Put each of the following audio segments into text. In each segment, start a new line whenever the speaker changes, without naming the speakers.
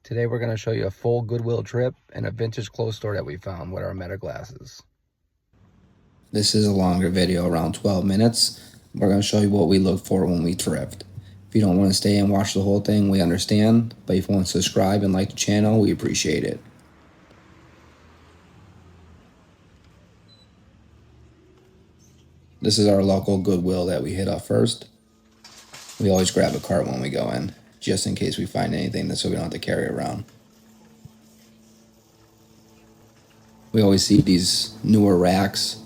Today we're going to show you a full Goodwill trip and a vintage clothes store that we found with our Meta glasses.
This is a longer video, around 12 minutes. We're going to show you what we look for when we thrift. If you don't want to stay and watch the whole thing, we understand. But if you want to subscribe and like the channel, we appreciate it. This is our local Goodwill that we hit up first. We always grab a cart when we go in, just in case we find anything so we don't have to carry around. We always see these newer racks.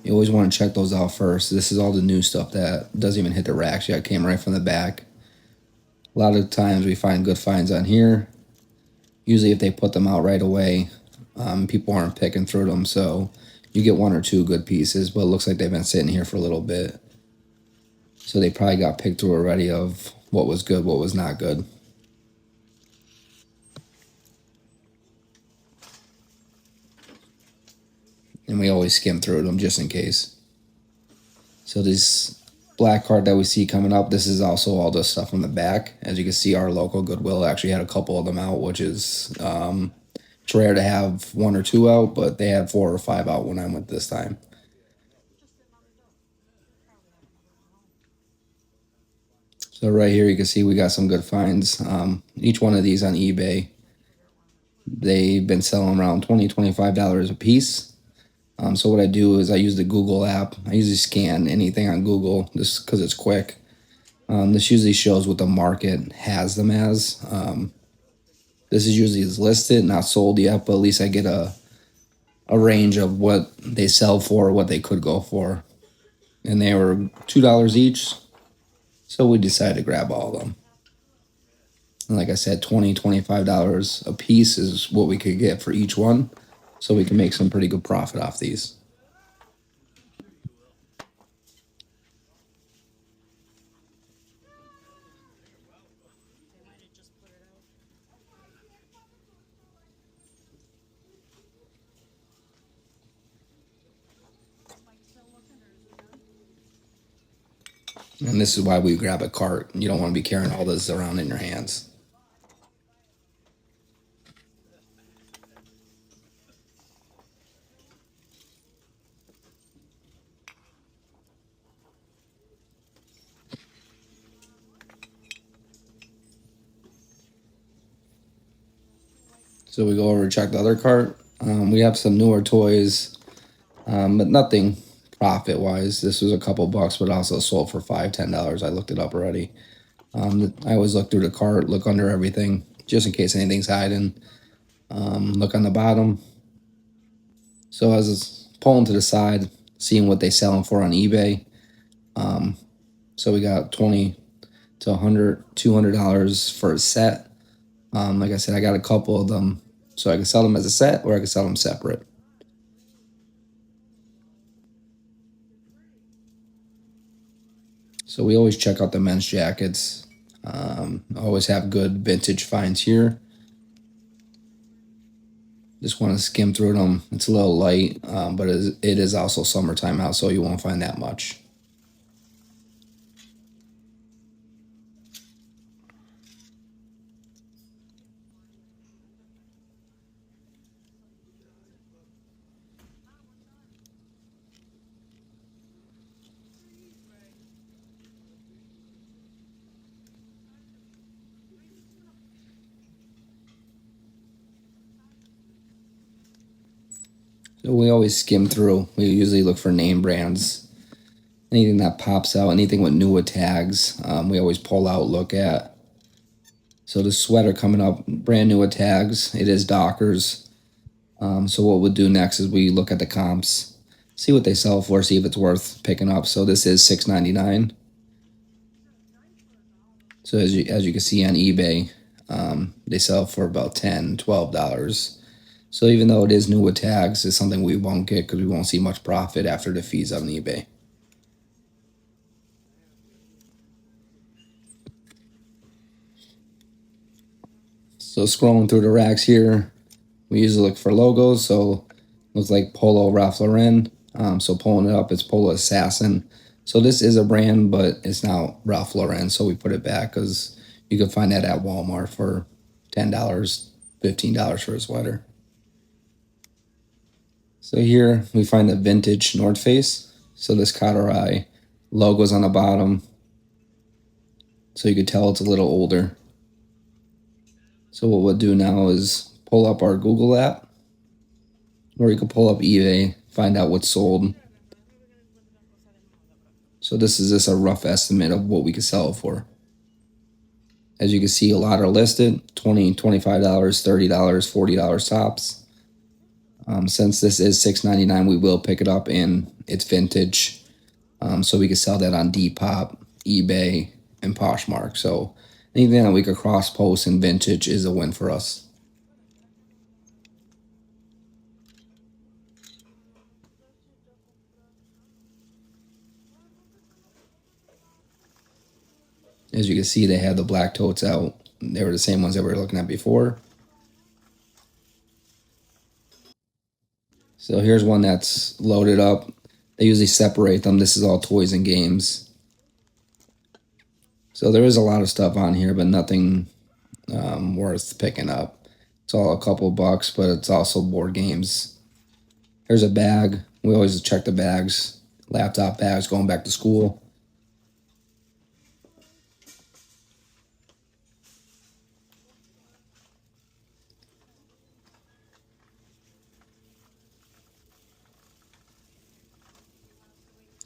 You always want to check those out first. This is all the new stuff that doesn't even hit the racks yet. It came right from the back. A lot of times we find good finds on here. Usually if they put them out right away, people aren't picking through them, so you get one or two good pieces, but it looks like they've been sitting here for a little bit. So they probably got picked through already of what was good, what was not good. And we always skim through them just in case. So this black card that we see coming up, this is also all the stuff on the back. As you can see, our local Goodwill actually had a couple of them out, which is it's rare to have one or two out, but they had 4 or 5 out when I went this time. So right here you can see we got some good finds. Each one of these on eBay, they've been selling around $20, $25 a piece. So what I do is I use the Google app. I usually scan anything on Google just because it's quick. This usually shows what the market has them as. This is usually listed, not sold yet, but at least I get a range of what they sell for, what they could go for. And they were $2 each, so we decided to grab all of them. And like I said, $20, $25 a piece is what we could get for each one, so we can make some pretty good profit off these. And this is why we grab a cart. You don't want to be carrying all this around in your hands. So we go over and check the other cart. We have some newer toys, but nothing profit-wise. This was a couple bucks, but also sold for $5, $10. I looked it up already. I always look through the cart, look under everything, just in case anything's hiding. Look on the bottom. So as it's pulling to the side, seeing what they sell them for on eBay. So we got $20 to $100, $200 for a set. Like I said, I got a couple of them, so I can sell them as a set or I can sell them separate. So we always check out the men's jackets. Always have good vintage finds here. Just want to skim through them. It's a little light, but it is also summertime out, so you won't find that much. So we always skim through. We usually look for name brands. Anything that pops out, anything with newer tags, we always pull out, look at. So the sweater coming up, brand new with tags. It is Dockers. So what we'll do next is we look at the comps, see what they sell for, see if it's worth picking up. So this is $6.99. So as you can see on eBay, they sell for about $10, $12. So even though it is new with tags, it's something we won't get because we won't see much profit after the fees on eBay. So scrolling through the racks here, we usually look for logos. So looks like Polo Ralph Lauren. So pulling it up, it's Polo Assassin. So this is a brand, but it's not Ralph Lauren. So we put it back because you can find that at Walmart for $10, $15 for a sweater. So here we find the vintage North Face. So this caught our eye. Logo's on the bottom, so you could tell it's a little older. So what we'll do now is pull up our Google app, or you can pull up eBay, find out what's sold. So this is just a rough estimate of what we could sell it for. As you can see, a lot are listed, $20, $25, $30, $40 tops. Since this is $6.99, we will pick it up and it's vintage. So we can sell that on Depop, eBay, and Poshmark. So anything that we could cross post in vintage is a win for us. As you can see, they have the black totes out. They were the same ones that we were looking at before. So here's one that's loaded up. They usually separate them. This is all toys and games. So there is a lot of stuff on here, but nothing worth picking up. It's all a couple bucks, but it's also board games. Here's a bag. We always check the bags. Laptop bags going back to school.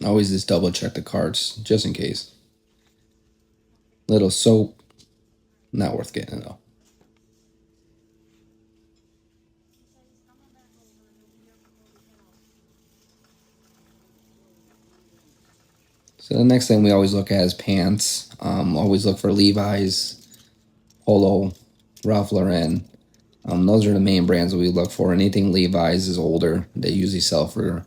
Always just double check the carts just in case. Little soap, not worth getting though. So the next thing we always look at is pants. Always look for Levi's, Polo, Ralph Lauren. Those are the main brands that we look for. Anything Levi's is older. They usually sell for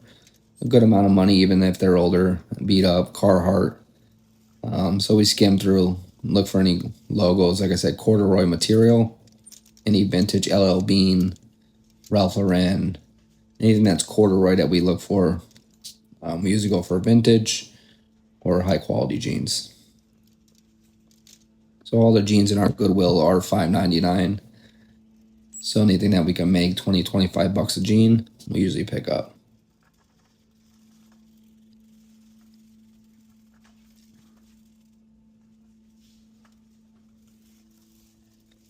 a good amount of money, even if they're older, beat up. Carhartt. So we skim through, look for any logos. Like I said, corduroy material, any vintage LL Bean, Ralph Lauren, anything that's corduroy that we look for. We usually go for vintage or high quality jeans. So all the jeans in our Goodwill are $5.99. So anything that we can make 20, 25 bucks a jean, we usually pick up.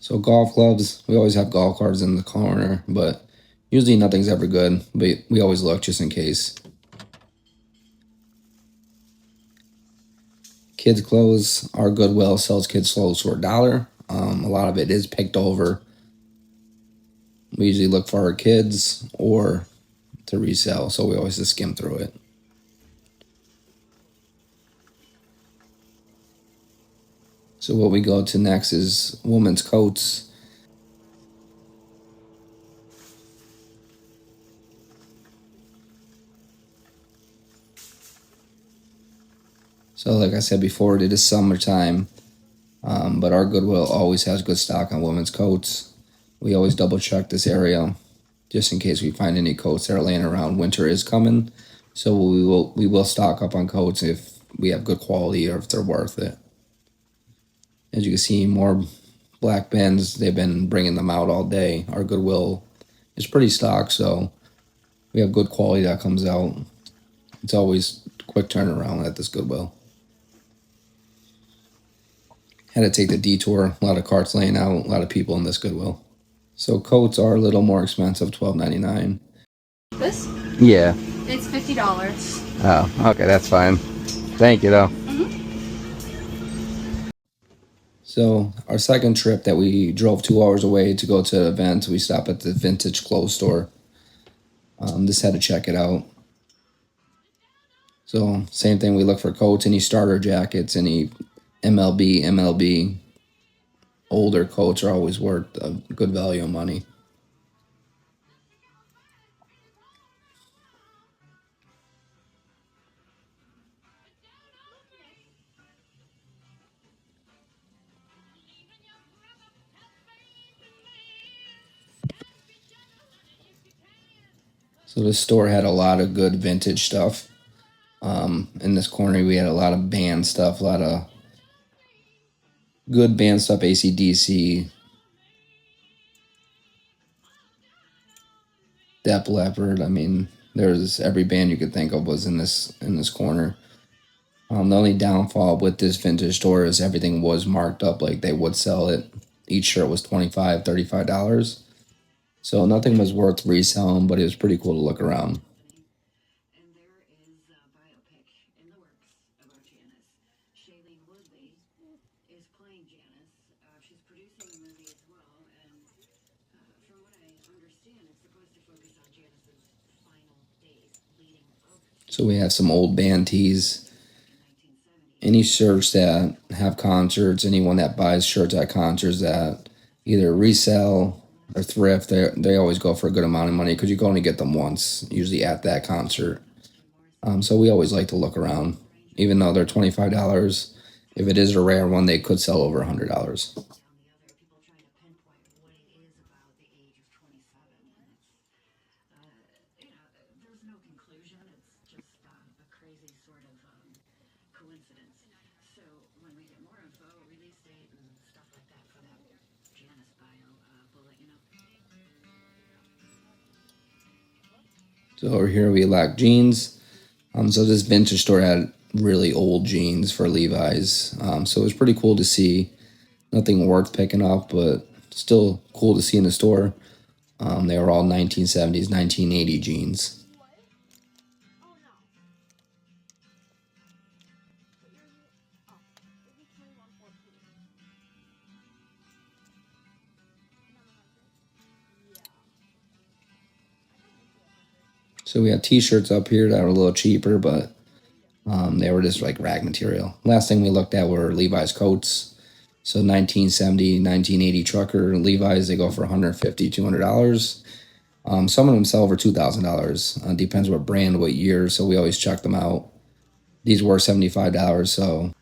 So golf clubs, we always have golf carts in the corner, but usually nothing's ever good, but we always look just in case. Kids clothes, our Goodwill sells kids clothes for $1. A lot of it is picked over. We usually look for our kids or to resell, so we always just skim through it. So what we go to next is women's coats. So like I said before, it is summertime, but our Goodwill always has good stock on women's coats. We always double check this area just in case we find any coats that are laying around. Winter is coming, so we will stock up on coats if we have good quality or if they're worth it. As you can see, more black bins. They've been bringing them out all day. Our Goodwill is pretty stocked, so we have good quality that comes out. It's always quick turnaround at this Goodwill. Had to take the detour. A lot of carts laying out. A lot of people in this Goodwill. So coats are a little more expensive, $12.99.
This?
Yeah.
It's $50.
Oh, okay, that's fine. Thank you, though.
So our second trip that we drove 2 hours away to go to an event, we stopped at the vintage clothes store. Just had to check it out. So same thing, we look for coats, any starter jackets, any MLB. Older coats are always worth a good value of money. So this store had a lot of good vintage stuff. In this corner, we had a lot of band stuff, a lot of good band stuff, AC/DC, Dep Leopard. I mean, there's every band you could think of was in this corner. The only downfall with this vintage store is everything was marked up like they would sell it. Each shirt was $25, $35. So nothing was worth reselling, but it was pretty cool to look around. So we have some old band tees. Any shirts that have concerts, anyone that buys shirts at concerts that either resell or thrift, they always go for a good amount of money because you can only get them once, usually at that concert. So we always like to look around. Even though they're $25, if it is a rare one, they could sell over $100. So over here we lack jeans. So this vintage store had really old jeans for Levi's. So it was pretty cool to see. Nothing worth picking up, but still cool to see in the store. They were all 1970s, 1980 jeans. So we have t-shirts up here that are a little cheaper, but they were just like rag material. Last thing we looked at were Levi's coats. So 1970, 1980 trucker Levi's, they go for $150, $200. Some of them sell for $2,000. Depends what brand, what year. So we always check them out. These were $75, so